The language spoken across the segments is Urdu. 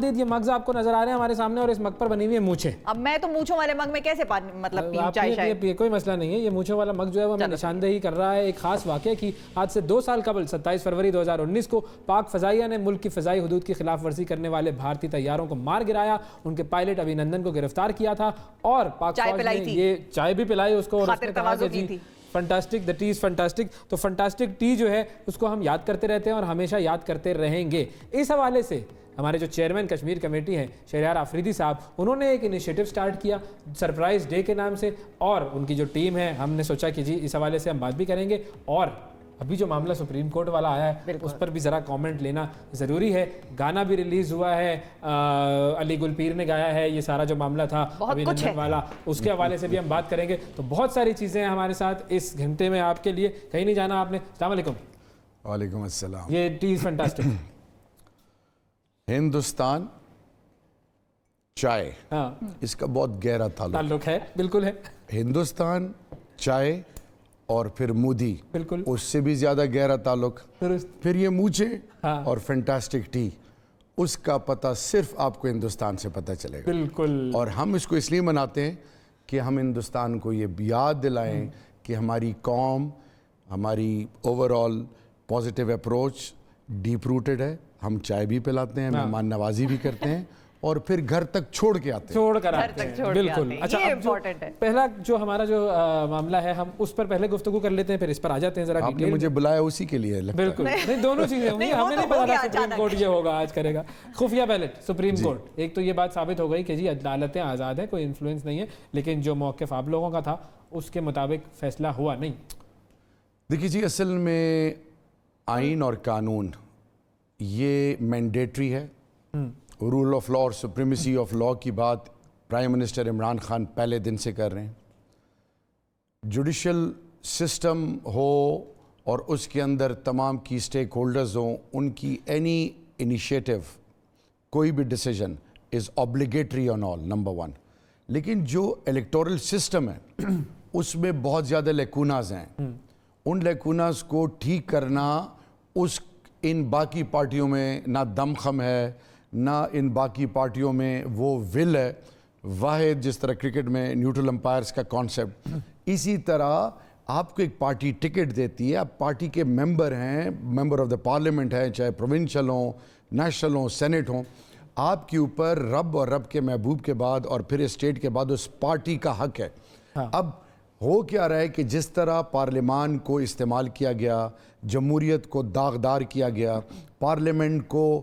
یہ مگز آپ کو نظر آ رہے ہیں ہمارے سامنے اور اس مگ پر بنی ہوئی ہے مونچھیں. اب میں تو مونچھوں والے مگ میں کیسے مطلب چائے کوئی مسئلہ نہیں ہے. یہ مونچھوں والا مگ جو ہے وہ ہمیں نشاندہی کر رہا ہے ایک خاص واقعے کی. آج سے 2 سال قبل 27 فروری 2019 کو پاک فضائیہ نے ملک کی فضائی حدود کی خلاف ورزی کرنے والے بھارتی طیاروں کو مار گرایا. ان کے پائلٹ ابھینندن کو گرفتار کیا تھا اور پاک فوج نے یہ چائے بھی پلائی اس کو اور اس نے کہا کہ جی fantastic, the T is fantastic. تو فنٹاسٹک ٹی جو ہے اس کو ہم یاد کرتے رہتے ہیں اور ہمیشہ یاد کرتے رہیں گے. اس حوالے سے ہمارے جو چیئرمین کشمیر کمیٹی ہیں شہریار آفریدی صاحب، انہوں نے ایک انیشیٹو سٹارٹ کیا سرپرائز ڈے کے نام سے، اور ان کی جو ٹیم ہے ہم نے سوچا کہ جی اس حوالے سے ہم بات بھی کریں گے. اور ابھی جو معاملہ سپریم کورٹ والا آیا ہے اس پر بھی ذرا کامنٹ لینا ضروری ہے. گانا بھی ریلیز ہوا ہے، علی گل پیر نے گایا ہے. یہ سارا جو معاملہ تھا ابھینندن والا، اس کے حوالے سے بھی ہم بات کریں گے. تو بہت ساری چیزیں ہیں ہمارے ساتھ اس گھنٹے میں آپ کے لیے. کہیں نہیں جانا آپ نے. السلام علیکم. وعلیکم السلام. یہ ٹی از فنٹاسٹک. ہندوستان چائے، اس کا بہت گہرا تعلق ہے. بالکل ہے. ہندوستان چائے اور پھر مودی، بالکل اس سے بھی زیادہ گہرا تعلق. پھر یہ مونچھیں اور فینٹاسٹک ٹی، اس کا پتہ صرف آپ کو ہندوستان سے پتہ چلے گا. بالکل. اور ہم اس کو اس لیے مناتے ہیں کہ ہم ہندوستان کو یہ یاد دلائیں کہ ہماری قوم، ہماری over all positive approach deep rooted ہے. ہم چائے بھی پلاتے ہیں، مہمان نوازی بھی کرتے ہیں اور پھر گھر تک چھوڑ کے آتے ہیں. چھوڑ کر آتے ہیں. بالکل. اچھا پہلا جو ہمارا جو معاملہ ہے ہم اس پر پہلے گفتگو کر لیتے ہیں، پھر اس پر آ جاتے ہیں ذرا. آپ نے مجھے بلایا اسی کے لیے. بالکل نہیں، دونوں چیزیں ہوں گی. ہمیں نہیں پتا تھا سپریم کورٹ یہ ہوگا آج کرے گا. خفیہ بیلٹ سپریم کورٹ. ایک تو یہ بات ثابت ہو گئی کہ جی عدالتیں آزاد ہیں، کوئی انفلوئنس نہیں ہے، لیکن جو موقف آپ لوگوں کا تھا اس کے مطابق فیصلہ ہوا نہیں. دیکھیے جی، اصل میں آئین اور قانون یہ مینڈیٹری ہے. رول آف لا اور سپریمیسی آف لا کی بات پرائم منسٹر عمران خان پہلے دن سے کر رہے ہیں. جوڈیشل سسٹم ہو اور اس کے اندر تمام کی سٹیک ہولڈرز ہوں، ان کی اینی انیشیٹو، کوئی بھی decision is obligatory on all، number 1. لیکن جو الیکٹورل سسٹم ہے اس میں بہت زیادہ لیکوناز ہیں. ان لیکوناز کو ٹھیک کرنا ان باقی پارٹیوں میں نہ دم خم ہے، نہ ان باقی پارٹیوں میں وہ ول ہے. واحد جس طرح کرکٹ میں نیوٹرل امپائرز کا کانسیپٹ، اسی طرح آپ کو ایک پارٹی ٹکٹ دیتی ہے، آپ پارٹی کے ممبر ہیں، ممبر آف دا پارلیمنٹ ہیں، چاہے پروونشل ہوں، نیشنل ہوں، سینٹ ہوں. آپ کے اوپر رب اور رب کے محبوب کے بعد اور پھر اسٹیٹ کے بعد اس پارٹی کا حق ہے. اب ہو کیا رہا ہے کہ جس طرح پارلیمان کو استعمال کیا گیا، جمہوریت کو داغدار کیا گیا، پارلیمنٹ کو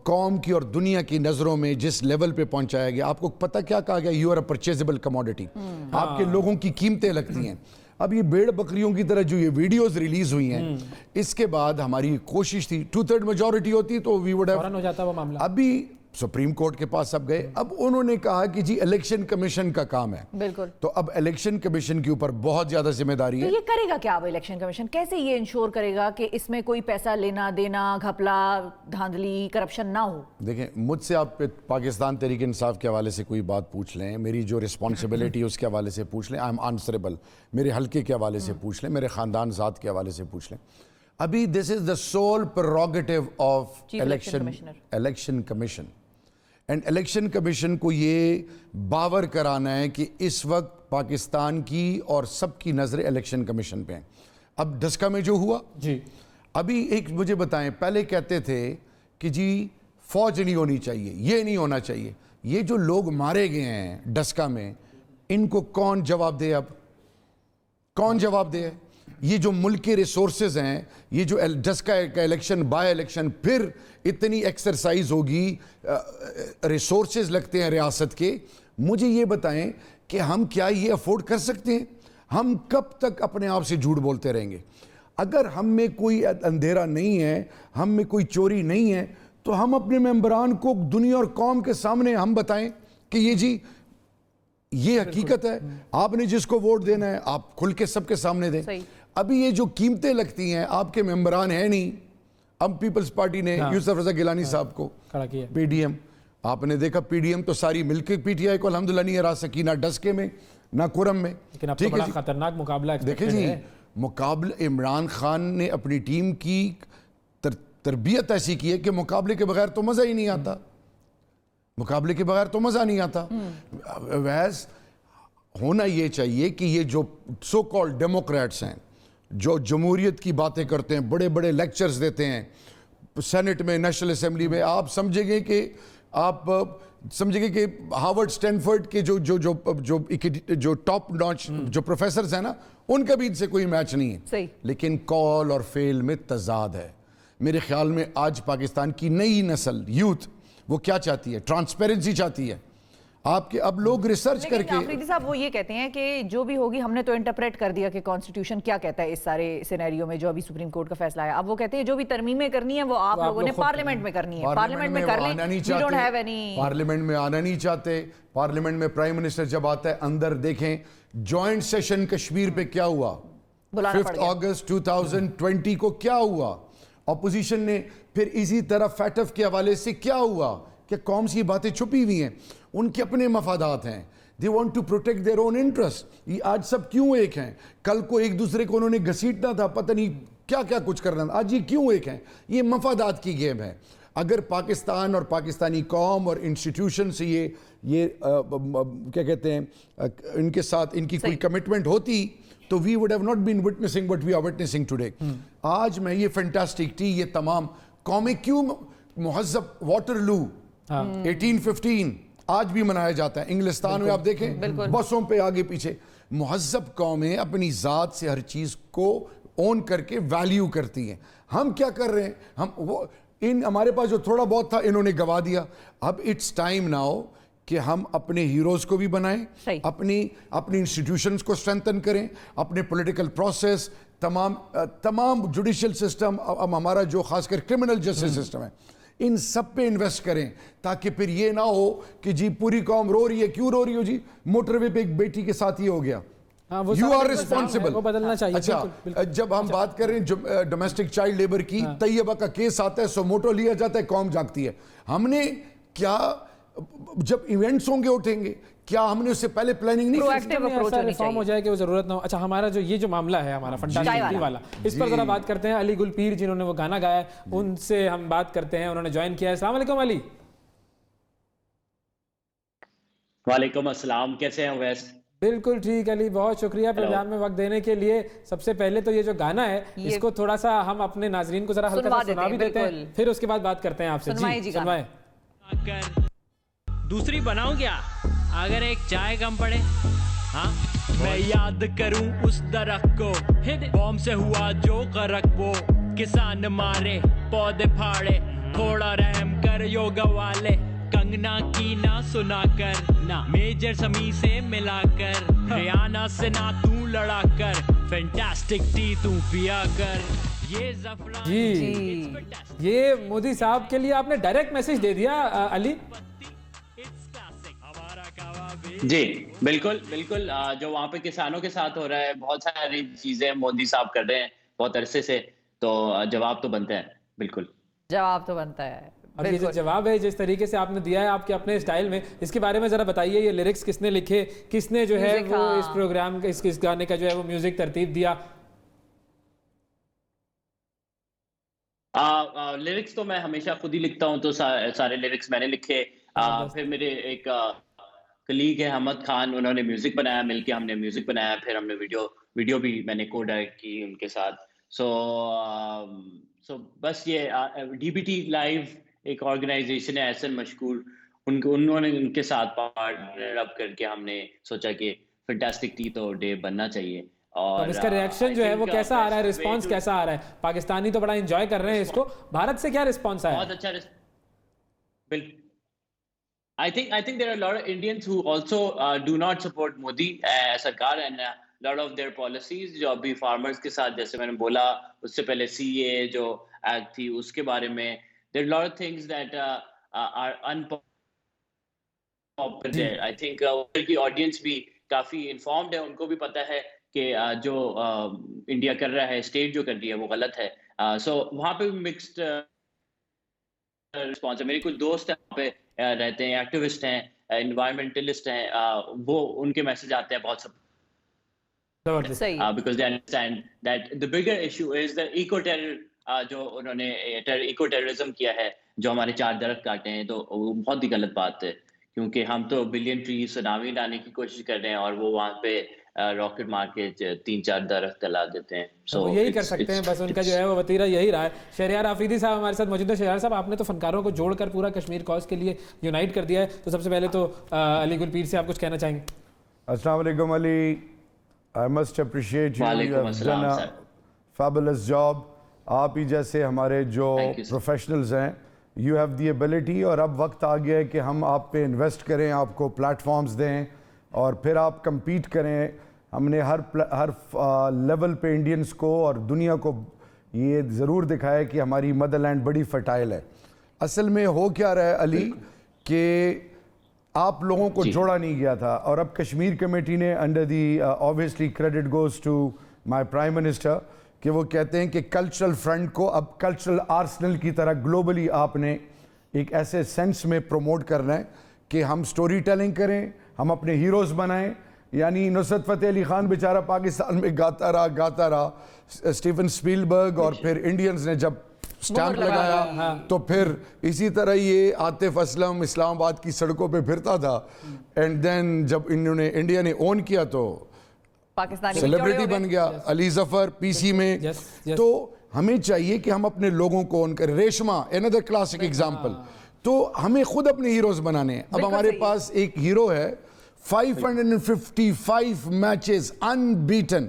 قوم کی اور دنیا کی نظروں میں جس لیول پہ پہنچایا گیا. آپ کو پتہ کیا کہا گیا؟ You are a purchasable commodity. آپ کے لوگوں کی قیمتیں لگتی ہیں. اب یہ بھیڑ بکریوں کی طرح جو یہ ویڈیوز ریلیز ہوئی ہیں، اس کے بعد ہماری کوشش تھی 2/3 میجورٹی ہوتی تو وی وڈ ہیو ہو جاتا وہ معاملہ. ابھی سپریم کورٹ کے پاس اب گئے. اب انہوں نے کہا کہ جی الیکشن کمیشن کا کام ہے. بالکل. تو اب الیکشن کمیشن کے اوپر بہت زیادہ ذمہ داری ہے. تو یہ کرے گا کیا اب الیکشن کمیشن؟ کیسے یہ انشور کرے گا کہ اس میں کوئی پیسہ لینا دینا، گھپلا، دھاندلی، کرپشن نہ ہو؟ دیکھیں، مجھ سے آپ پاکستان تحریک انصاف کے حوالے سے کوئی بات پوچھ لیں، میری جو رسپانسبلٹی اس کے حوالے سے پوچھ لیں، آئی ایم آنسریبل. میرے حلقے کے حوالے سے پوچھ لیں، میرے خاندان ذات کے حوالے سے پوچھ لیں. ابھی this is the sole prerogative of election commission. And election commission کو یہ باور کرانا ہے کہ اس وقت پاکستان کی اور سب کی نظریں الیکشن کمیشن پہ ہیں. اب ڈسکا میں جو ہوا، جی ابھی ایک مجھے بتائیں، پہلے کہتے تھے کہ جی فوج نہیں ہونی چاہیے، یہ نہیں ہونا چاہیے. یہ جو لوگ مارے گئے ہیں ڈسکا میں، ان کو کون جواب دے؟ اب کون جواب دے؟ یہ جو ملک کے ریسورسز ہیں، یہ جو ڈسکا کا الیکشن، بائی الیکشن، پھر اتنی ایکسرسائز ہوگی، ریسورسز لگتے ہیں ریاست کے. مجھے یہ بتائیں کہ ہم کیا یہ افورڈ کر سکتے ہیں؟ ہم کب تک اپنے آپ سے جھوٹ بولتے رہیں گے؟ اگر ہم میں کوئی اندھیرا نہیں ہے، ہم میں کوئی چوری نہیں ہے، تو ہم اپنے ممبران کو دنیا اور قوم کے سامنے ہم بتائیں کہ یہ جی یہ حقیقت ہے. آپ نے جس کو ووٹ دینا ہے آپ کھل کے سب کے سامنے دیں. ابھی یہ جو قیمتیں لگتی ہیں، آپ کے ممبران ہیں نہیں. اب پیپلز پارٹی نے یوسف رضا گیلانی صاحب کو پی ڈی ایم، آپ نے دیکھا پی ڈی ایم تو ساری مل کے پی ٹی آئی کو الحمدللہ نہیں ہرا سکی، نہ ڈسکے میں نہ کرم میں. لیکن اب تو بڑا خطرناک مقابلہ دیکھیں جی، مقابلہ عمران خان نے اپنی ٹیم کی تربیت ایسی کی ہے کہ مقابلے کے بغیر تو مزہ ہی نہیں آتا. مقابلے کے بغیر تو مزہ نہیں آتا. ویس ہونا یہ چاہیے کہ یہ جو سو کال ڈیموکریٹس ہیں جو جمہوریت کی باتیں کرتے ہیں, بڑے بڑے لیکچرز دیتے ہیں سینٹ میں, نیشنل اسمبلی میں, آپ سمجھیں گے کہ ہارورڈ اسٹینفورڈ کے جو ٹاپ ناچ جو پروفیسرز ہیں نا, ان کا بھی ان سے کوئی میچ نہیں ہے. لیکن کال اور فیل میں تضاد ہے. میرے خیال میں آج پاکستان کی نئی نسل یوتھ وہ کیا چاہتی ہے؟ ٹرانسپیرنسی چاہتی ہے. آپ کے اب لوگ ریسرچ کر کے, آفریدی صاحب وہ یہ کہتے ہیں کہ جو بھی ہوگی ہم نے تو انٹرپریٹ کر دیا کہ کانسٹیٹیوشن کیا کہتا ہے اس سارے سینیریو میں جو ابھی سپریم کورٹ کا فیصلہ ہے. اب وہ کہتے ہیں جو بھی ترمیمیں کرنی ہے وہ آپ لوگوں نے پارلیمنٹ میں کرنی ہے, پارلیمنٹ میں کر لیں, we don't have any. Parliament میں آنا نہیں چاہتے. پارلیمنٹ میں پرائم منسٹر جب آتا ہے اندر, دیکھیں جوائنٹ سیشن کشمیر پہ کیا ہوا, 5 اگست 2020 کو کیا ہوا, اپوزیشن نے پھر اسی طرح فیٹف کے حوالے سے کیا ہوا کہ قوم سی باتیں چھپی ہوئی ہیں, ان کے اپنے مفادات ہیں. they want to protect their own interest. یہ آج سب کیوں ایک ہیں؟ کل کو ایک دوسرے کو انہوں نے گھسیٹنا تھا, پتہ نہیں کیا کیا کچھ کرنا تھا, آج یہ کیوں ایک ہیں؟ یہ مفادات کی گیم ہے. اگر پاکستان اور پاکستانی قوم اور انسٹیٹیوشن سے یہ کیا کہتے ہیں ان کے ساتھ ان کی کوئی کمٹمنٹ ہوتی تو we would have not been witnessing what we are witnessing today. آج میں یہ فینٹاسٹک ٹی, یہ تمام قومیں کیوں مہذب واٹرلو 1815 آج بھی منایا جاتا ہے انگلستان میں, آپ دیکھیں بسوں پہ آگے پیچھے. مہذب قومیں اپنی ذات سے ہر چیز کو اون کر کے ویلیو کرتی ہیں. ہم کیا کر رہے ہیں؟ ہمارے پاس جو تھوڑا بہت تھا انہوں نے گوا دیا. اب اٹس ٹائم ناؤ کہ ہم اپنے ہیروز کو بھی بنائیں, اپنی انسٹیٹیوشنز کو اسٹرینتھن کریں, اپنے پولیٹیکل پروسیس, تمام جوڈیشل سسٹم, ہمارا جو خاص کر کرمنل جسٹس سسٹم ہے, ان سب پہ انویسٹ کریں تاکہ پھر یہ نہ ہو کہ جی پوری قوم رو رہی ہے. کیوں رو رہی ہو جی؟ موٹر وے پہ ایک بیٹی کے ساتھ یہ ہو گیا. You are responsible. وہ بدلنا چاہیے. اچھا, جب ہم بات کر رہے ہیں ڈومیسٹک چائلڈ لیبر کی, طیبہ کا کیس آتا ہے, سو موٹو لیا جاتا ہے, قوم جاگتی ہے. ہم نے کیا جب ایونٹس ہوں گے اٹھیں گے, کیا ہم نے اس سے پہلے پلاننگ نہیں کی؟ ریفارم ہو جائے کہ وہ ضرورت نہ ہو. اچھا, ہمارا جو یہ جو معاملہ ہے ہمارا فنٹاسٹی والا, اس پر ذرا بات کرتے ہیں. علی گل پیر جنہوں نے وہ گانا گایا ہے ان سے ہم بات کرتے ہیں. انہوں نے جوائن کیا ہے. السلام علیکم علی. وعلیکم السلام, کیسے ہیں اویس؟ بالکل ٹھیک علی, بہت شکریہ پروگرام میں وقت دینے کے لیے. سب سے پہلے تو یہ جو گانا ہے اس کو تھوڑا سا ہم اپنے ناظرین کو ذرا ہلکا سا سنا بھی دیتے ہیں, پھر اس کے بعد بات کرتے ہیں آپ سے. جی سنوائیں. دوسری بناؤں کیا اگر ایک چائے کم پڑے؟ ہاں میں یاد کروں اس درخت کو, بوم سے ہوا جو غرق, وہ کسان مارے پودے پھاڑے, تھوڑا رحم کر یوگا والے, کنگنا کی نہ سنا کر, نہ میجر سمی سے ملا کر, ریانا سے نہ تو لڑا کر, فینٹاسٹک ٹی تو پیا کر. جی یہ مودی صاحب کے لیے آپ نے ڈائریکٹ میسج دے دیا علی. جی بالکل بالکل, جو وہاں پہ کسانوں کے ساتھ ہو رہا ہے, بہت ساری چیزیں مودی صاحب کر رہے ہیں بہت عرصے سے, تو جواب تو بنتا ہے. بالکل جواب تو بنتا ہے. اور یہ جو جواب ہے جس طریقے سے آپ نے دیا ہے آپ کے اپنے اسٹائل میں, اس کے بارے میں ذرا بتائیے. یہ لیرکس کس نے لکھے, کس نے جو ہے وہ اس پروگرام کا, اس گانے کا جو ہے وہ میوزک ترتیب دیا؟ لیرکس تو میں ہمیشہ خود ہی لکھتا ہوں, تو سارے لیرکس میں نے لکھے. پھر میرے ایک کلیگ ہے حمد خان, انہوں نے میوزک بنایا, مل کے ہم نے میوزک بنایا. پھر ہم نے ویڈیو بھی میں نے کو ڈائریکٹ کی ان کے ساتھ. سو بس یہ DBT لائیو ایک آرگنائزیشن ہے ایسن مشکور, انہوں نے ان کے ساتھ پارٹنر اپ کر کے ہم نے سوچا کہ فینٹاسٹک ٹی تو ڈے بننا چاہیے. اور اس کا ریاکشن جو ہے وہ کیسا آ رہا ہے, ریسپانس کیسا آ رہا ہے؟ پاکستانی تو بڑا انجوائے کر رہے ہیں اس کو, بھارت سے کیا ریسپانس آیا؟ بہت اچھا. بالکل, I think there are a lot of Indians who also do not support Modi sarkar and a lot of their policies جو ابھی farmers کے ساتھ, جیسے میں نے بولا اس سے پہلے CA جو ایکٹ تھی اس کے بارے میں, there are a lot of things that are unpopular there. I think ادھر کی آڈینس بھی کافی انفارمڈ ہے, ان کو بھی پتہ ہے کہ جو انڈیا کر رہا ہے, اسٹیٹ جو کر رہی ہے وہ غلط ہے. سو وہاں پہ بھی مکسڈ رسپانس ہے. میرے کچھ دوست ہیں وہاں پہ رہتے ہیں, ایکٹیوسٹ ہیں, انوائرمنٹلسٹ ہیں, وہ ان کے میسج آتے ہیں بہت سب, because they understand that the bigger issue is the eco-terror جو انہوں نے ایکو ٹیررزم کیا ہے, جو ہمارے 4 درخت کاٹے ہیں, تو وہ بہت ہی غلط بات ہے, کیونکہ ہم تو بلین ٹری سونامی لانے کی کوشش کر رہے ہیں اور وہ وہاں پہ راکٹ مار کے 3-4 درخت جلا دیتے ہیں. وہ یہی کر سکتے ہیں, بس ان کا جو ہے وہ وتیرہ یہی رہا ہے. شہریار آفریدی صاحب ہمارے ساتھ موجود ہیں. شہریار صاحب, آپ نے تو فنکاروں کو جوڑ کر پورا کشمیر کاز کے لیے یونائٹ کر دیا ہے, تو سب سے پہلے تو علی گل پیر سے آپ کچھ کہنا چاہیں گے؟ السلام علیکم علی, I must appreciate you, you have done a fabulous job. آپ ہی جیسے ہمارے جو پروفیشنلز ہیں, یو ہیو دی ایبلٹی, اور اب وقت آ گیا ہے کہ ہم آپ پہ انویسٹ کریں, آپ کو پلیٹ فارمز دیں اور پھر آپ کمپیٹ کریں. ہم نے ہر لیول پہ انڈینز کو اور دنیا کو یہ ضرور دکھایا کہ ہماری مدر لینڈ بڑی فرٹائل ہے. اصل میں ہو کیا رہا ہے علی کہ آپ لوگوں کو جوڑا نہیں گیا تھا, اور اب کشمیر کمیٹی نے under the obviously credit goes to my prime minister کہ وہ کہتے ہیں کہ کلچرل فرنٹ کو اب کلچرل آرسنل کی طرح گلوبلی آپ نے ایک ایسے سینس میں پروموٹ کرنا ہے کہ ہم سٹوری ٹیلنگ کریں, ہم اپنے ہیروز بنائیں. یعنی نصرت فتح علی خان بیچارہ پاکستان میں گاتا رہا, اسٹیفن سپیلبرگ, اور پھر انڈینز نے جب سٹیمپ لگایا تو پھر اسی طرح یہ عاطف اسلم اسلام آباد کی سڑکوں پہ پھرتا تھا, اینڈ دین جب انہوں نے انڈیا نے اون کیا تو سیلیبریٹی بن گیا. علی ظفر پی سی میں. تو ہمیں چاہیے کہ ہم اپنے لوگوں کو اون کریں. Reshma another classic example. تو ہمیں خود اپنے ہیروز بنانے ہیں. اب ہمارے پاس ایک ہیرو ہے, 555 matches unbeaten,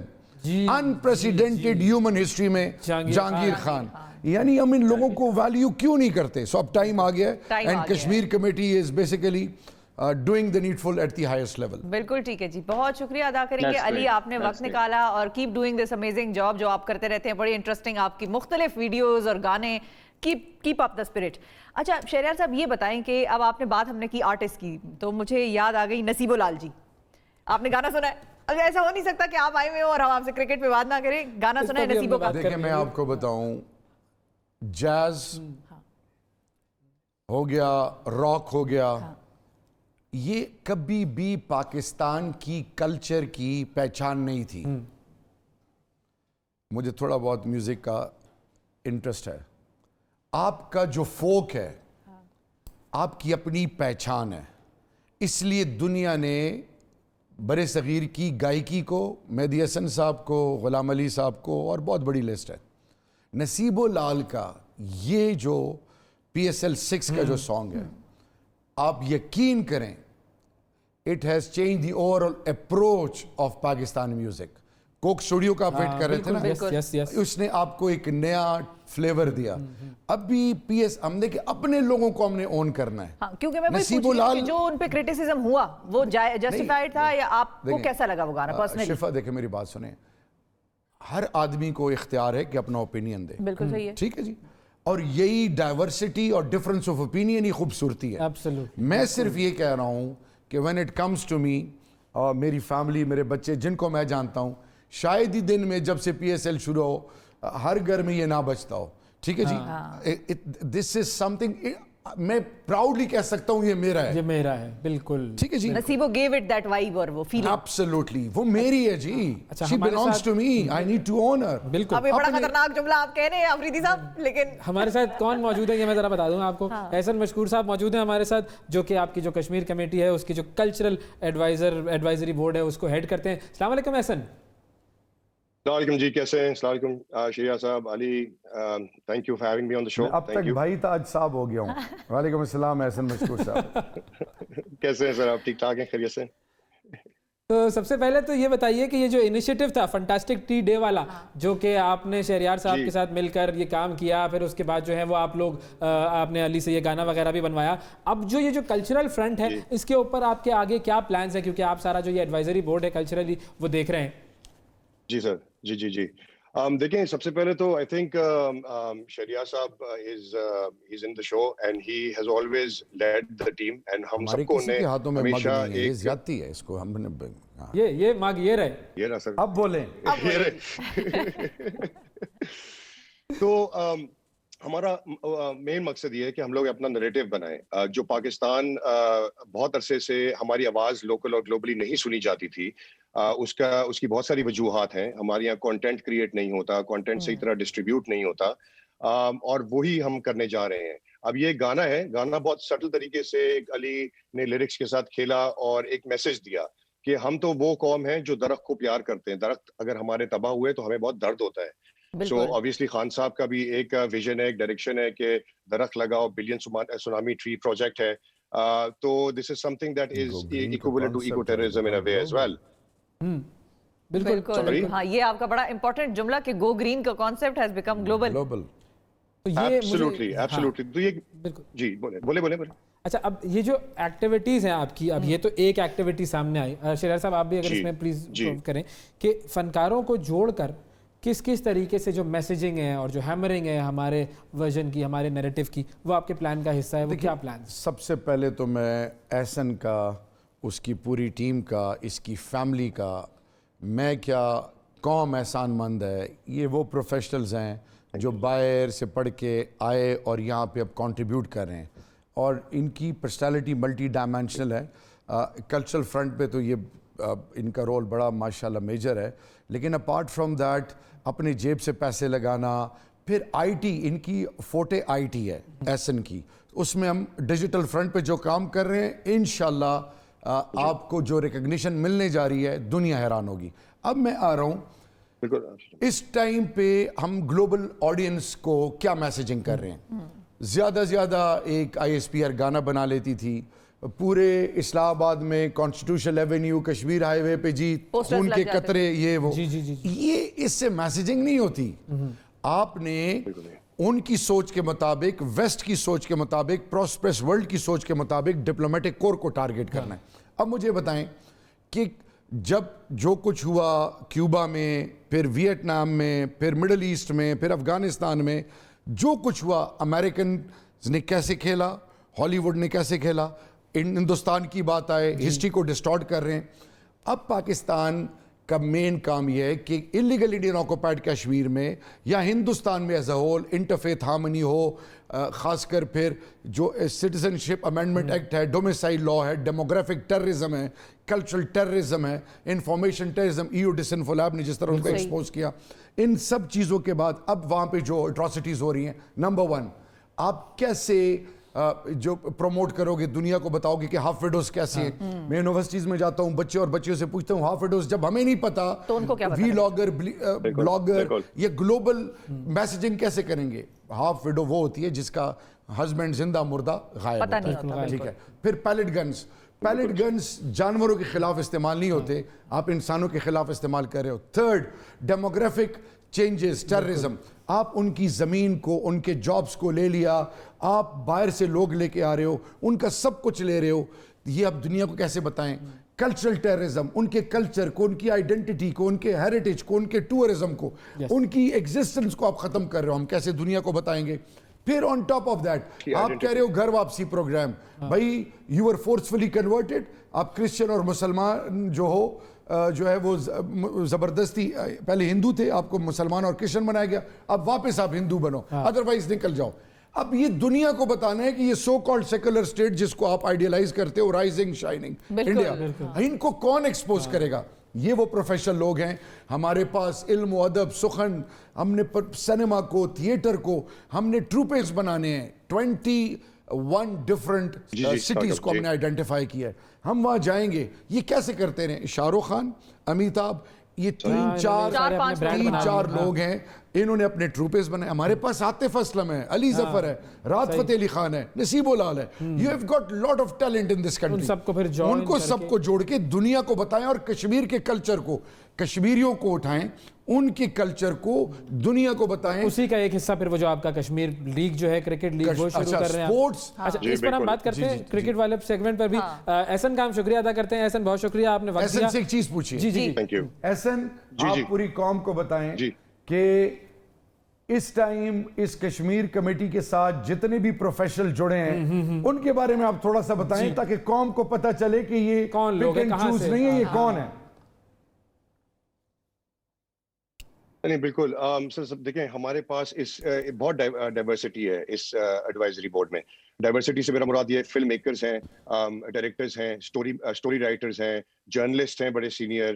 unprecedented human history میں جہانگیر خان. یعنی ہم ان لوگوں کو ویلیو کیوں نہیں کرتے؟ سو اب ٹائم آ گیا ہے, and Kashmir committee is basically doing the needful at the highest level. بالکل ٹھیک ہے جی, بہت شکریہ ادا کریں گے علی, آپ نے وقت نکالا, اور keep doing this amazing job جو آپ کرتے رہتے ہیں. بڑی انٹرسٹنگ آپ کی مختلف ویڈیوز اور گانے, keep up the spirit. اچھا شہریار صاحب, یہ بتائیں کہ اب آپ نے بات ہم نے کی آرٹسٹ کی, تو مجھے یاد آ گئی نصیب لال جی. آپ نے گانا سنا ہے؟ اب ایسا ہو نہیں سکتا کہ آپ آئے ہوئے ہو اور ہم آپ سے کرکٹ پہ بات نہ کریں. گانا سنا ہے نصیبو کا؟ دیکھیں میں آپ کو بتاؤں, جاز ہو گیا, راک ہو گیا, یہ کبھی بھی پاکستان کی کلچر کی پہچان نہیں تھی. مجھے تھوڑا بہت میوزک کا انٹرسٹ ہے. آپ کا جو فوک ہے آپ کی اپنی پہچان ہے, اس لیے دنیا نے برِ صغیر کی گائیکی کو, مہدی حسن صاحب کو, غلام علی صاحب کو, اور بہت بڑی لسٹ ہے. نصیب لال کا یہ جو PSL 6 کا جو سانگ ہے, آپ یقین کریں it has changed the overall approach of Pakistan music. Coke studio کا آپ ویٹ کر رہے تھے نا, اس نے آپ کو ایک نیا فلیور دیا. اب بھی ہم نے کہ اپنے لوگوں کو ہم نے اون کرنا ہے. کیونکہ میں نصیب لال جو ان پہ کرٹیسزم ہوا وہ جسٹیفائیڈ تھا, یا آپ کو کیسا لگا وہ گانا پرسنلی؟ شفا دیکھیں میری بات سنیں, ہر آدمی کو اختیار ہے کہ اپنا اوپینین دے. بالکل صحیح ہے, ٹھیک ہے جی, اور یہی ڈائیورسٹی اور ڈفرنس آف اوپینین ہی خوبصورتی ہے. میں صرف یہ کہہ رہا ہوں کہ when it comes to me, اور میری فیملی, میرے بچے جن کو میں جانتا ہوں, شاید ہی دن میں جب سے PSL شروع ہو ہر گھر میں یہ نہ بچتا ہو. ٹھیک ہے جی, this is something میں پراؤڈلی کہہ سکتا ہوں یہ میرا ہے, یہ میرا ہے. بالکل ٹھیک ہے جی. Naseebo gave it that vibe اور وہ feeling. Absolutely, وہ میری ہے جی. She belongs to me, I need to own her. بالکل. اب یہ بڑا خطرناک جملہ آپ کہہ رہے ہیں آفریدی صاحب, لیکن ہمارے ساتھ کون موجود ہے یہ میں ذرا بتا دوں آپ کو. احسن مشکور صاحب موجود ہیں ہمارے ساتھ, جو کہ آپ کی جو کشمیر کمیٹی ہے اس کی جو کلچرل ایڈوائزری بورڈ ہے اس کو ہیڈ کرتے ہیں. السلام علیکم احسن. السلام علیکم جی, کیسے ہیں؟ السلام علیکم شہریار صاحب, Ali, thank you for having me on the show. اب تک بھائی تاج صاحب ہو گیا ہوں. وعلیکم السلام احسن مشکور صاحب. کیسے ہیں سر آپ؟ ٹھیک ٹھاک ہیں, خیریت سے؟ تو سب سے پہلے تو یہ بتائیے کہ یہ جو انیشیٹو تھا فنٹاسٹک ٹی ڈے والا, جو کہ آپ نے شہریار صاحب کے ساتھ مل کر یہ کام کیا, پھر اس کے بعد جو ہے وہ آپ لوگ آپ نے علی سے یہ گانا وغیرہ بھی بنوایا, اب جو یہ جو کلچرل فرنٹ ہے اس کے اوپر آپ کے آگے کیا پلانز ہیں, کیونکہ آپ سارا جو یہ ایڈوائزری بورڈ ہے کلچرلی وہ دیکھ رہے ہیں؟ جی سر, جی دیکھیں, سب سے پہلے تو آئی تھنک شہریار صاحب is in the show and he has always lead the team, and ہم سب کو نے ہمیشہ ایک زیادتی ہے اس کو ہم نے یہ ماگ یہ رہے سر, اب بولیں. تو ہمارا مین مقصد یہ ہے کہ ہم لوگ اپنا نریٹو بنائیں. جو پاکستان بہت عرصے سے ہماری آواز لوکل اور گلوبلی نہیں سنی جاتی تھی, اس کی بہت ساری وجوہات ہیں. ہمارے یہاں کانٹینٹ کریٹ نہیں ہوتا, کانٹینٹ صحیح طرح ڈسٹریبیوٹ نہیں ہوتا, اور وہی ہم کرنے جا رہے ہیں. اب یہ گانا ہے, گانا بہت سٹل طریقے سے علی نے لیرکس کے ساتھ کھیلا اور ایک میسج دیا کہ ہم تو وہ قوم ہیں جو درخت کو پیار کرتے ہیں, درخت اگر ہمارے تباہ ہوئے تو ہمیں بہت درد ہوتا ہے. سو obviously خان صاحب کا بھی ایک ویژن ہے, ایک ڈائریکشن ہے کہ درخت لگاؤ, بلین سونامی ٹری پروجیکٹ ہے. تو this is something that is equivalent to eco terrorism in a way as well. بالکل. ہاں, یہ آپ کا بڑا امپورٹنٹ جملہ کہ گو گرین کا کانسیپٹ ہیز بیکم گلوبل. جی بولے. اچھا, اب یہ جو ایکٹیویٹیز ہیں آپ کی, اب یہ تو ایک ایکٹیویٹی سامنے آئی, شریار صاحب آپ بھی اگر اس میں پلیز کریں کہ فنکاروں کو جوڑ کر کس طریقے سے جو میسیجنگ ہے اور جو ہیمرنگ ہے ہمارے ورژن کی, ہمارے نیریٹو کی, وہ آپ کے پلان کا حصہ ہے, وہ کیا پلان؟ سب سے پہلے تو میں احسن کا, اس کی پوری ٹیم کا, اس کی فیملی کا, میں کیا قوم احسان مند ہے. یہ وہ پروفیشنلز ہیں جو باہر سے پڑھ کے آئے اور یہاں پہ اب کنٹریبیوٹ کر رہے ہیں, اور ان کی پرسنالٹی ملٹی ڈائمینشنل ہے. کلچرل فرنٹ پہ تو یہ ان کا رول بڑا ماشاءاللہ میجر ہے, لیکن اپارٹ فرام دیٹ اپنے جیب سے پیسے لگانا, پھر آئی ٹی, ان کی فوٹے آئی ٹی ہے ایسن کی, اس میں ہم ڈیجیٹل فرنٹ پہ جو کام کر رہے ہیں انشاءاللہ آپ کو جو ریکگنیشن ملنے جا رہی ہے دنیا حیران ہوگی. اب میں آ رہا ہوں اس ٹائم پہ ہم گلوبل آڈینس کو کیا میسیجنگ کر رہے ہیں. زیادہ ایک آئی ایس پی آر گانا بنا لیتی تھی پورے اسلام آباد میں, کانسٹیٹیوشن ایونیو, کشمیر ہائی وے پہ, جی خون کے قطرے, یہ وہ, یہ اس سے میسیجنگ نہیں ہوتی. آپ نے ان کی سوچ کے مطابق, ویسٹ کی سوچ کے مطابق, پراسپرس ورلڈ کی سوچ کے مطابق ڈپلومیٹک کور کو ٹارگٹ کرنا ہے. اب مجھے بتائیں کہ جب جو کچھ ہوا کیوبا میں, پھر ویتنام میں, پھر مڈل ایسٹ میں, پھر افغانستان میں, جو کچھ ہوا, امریکنز نے کیسے کھیلا, ہالی ووڈ نے کیسے کھیلا, ہندوستان کی بات آئے ہسٹری کو ڈسٹارٹ کر رہے ہیں. اب پاکستان کا مین کام یہ ہے کہ انلیگل انڈین آکوپائڈ کشمیر میں یا ہندوستان میں as a whole interfaith harmony ہو, خاص کر پھر جو سٹیزن شپ امینڈمنٹ ایکٹ ہے, ڈومیسائل لا ہے, ڈیموگرافک ٹیررزم ہے, کلچرل ٹیررزم ہے, information terrorism, EU disinfo lab نے جس طرح ان کو ایکسپوز کیا, ان سب چیزوں کے بعد اب وہاں پہ جو اٹراسٹیز ہو رہی ہیں, نمبر 1 آپ کیسے جو پروموٹ کرو گے, دنیا کو بتاؤ گے کہ ہاف ویڈوز کیسے ہیں. میں یونیورسٹیز میں جاتا ہوں, بچے اور بچیوں سے پوچھتا ہوں ہاف ویڈوز, جب ہمیں نہیں پتا وی لاگر, بلاگر, یہ گلوبل میسیجنگ کیسے کریں گے. ہاف ویڈو وہ ہوتی ہے جس کا ہسبینڈ زندہ مردہ غائب ہوتا ہے, ٹھیک ہے. پھر پیلٹ گنز جانوروں کے خلاف استعمال نہیں ہوتے, آپ انسانوں کے خلاف استعمال کر رہے ہو. 3rd ڈیموگرافک چینجز, ٹیررزم, آپ ان کی زمین کو, ان کے جابز کو لے لیا, آپ باہر سے لوگ لے کے آ رہے ہو, ان کا سب کچھ لے رہے ہو. یہ اب دنیا کو کیسے بتائیں. کلچرل ٹیررزم, ان کے کلچر کو, ان کی آئیڈینٹی کو, ان کے ہیریٹیج کو, ان کے ٹورزم کو, ان کی ایگزسٹنس کو آپ ختم کر رہے ہو. ہم کیسے دنیا کو بتائیں گے. پھر آن ٹاپ آف دیٹ آپ کہہ رہے ہو گھر واپسی پروگرام. بھائی یو آر فورسفلی کنورٹڈ, آپ کرسچن اور مسلمان جو ہے وہ زبردستی, پہلے ہندو تھے, آپ کو مسلمان اور کرسچن بنایا گیا, اب واپس آپ ہندو بنو, ادروائز نکل جاؤ. اب یہ دنیا کو بتانا ہے کہ یہ سو کالڈ سیکولر اسٹیٹ جس کو آپ آئیڈیلائز کرتے ہو, رائزنگ شائننگ انڈیا, ان کو کون ایکسپوز کرے گا. یہ وہ پروفیشنل لوگ ہیں ہمارے پاس, علم و ادب, سخن, ہم نے سینما کو, تھیٹر کو, ہم نے ٹروپیز بنانے ہیں. 21 ڈفرنٹ سٹیز کو ہم نے آئیڈینٹیفائی کیا ہے. ہم وہاں جائیں گے. یہ کیسے کرتے رہے, شاہ رخ خان, امیتابھ, یہ 3-4 لوگ ہیں, انہوں نے اپنے ٹروپیز بنائے. ہمارے پاس عاطف اسلم ہے, علی ظفر ہے, رات فتح علی خان ہے, نصیب العال ہے. You have got lot of talent in this country. ان کو سب کو جوڑ کے دنیا کو بتائیں, اور کشمیر کے کلچر کو, کشمیریوں کو اٹھائیں, ان کے کلچر کو دنیا کو بتائیں. اسی کا ایک حصہ پھر وہ جو آپ کا کشمیر لیگ جو ہے, کرکٹ لیگ, وہ شروع کر رہے ہیں. اچھا, اس پر ہم بات کرتے ہیں کرکٹ والے سیگمنٹ پر بھی. احسن کا ہم شکریہ ادا کرتے ہیں. احسن, بہت شکریہ, آپ نے وقت دیا. احسن سے ایک چیز پوچھیے. جی جی احسن, آپ پوری قوم کو بتائیں کہ اس ٹائم اس کشمیر کمیٹی کے ساتھ جتنے بھی پروفیشنل جڑے ہیں ان کے بارے میں آپ تھوڑا سا بتائیں, تاکہ قوم کو پتہ چلے کہ یہ کون لوگ ہیں, کہاں سے نہیں ہے, یہ کون ہے. نہیں بالکل سر, دیکھیں ہمارے پاس اس بہت ڈائیورسٹی ہے اس ایڈوائزری بورڈ میں. ڈائیورسٹی سے میرا مراد یہ فلم میکرز ہیں, ڈائریکٹرز ہیں, اسٹوری رائٹرز ہیں, جرنلسٹ ہیں بڑے سینئر,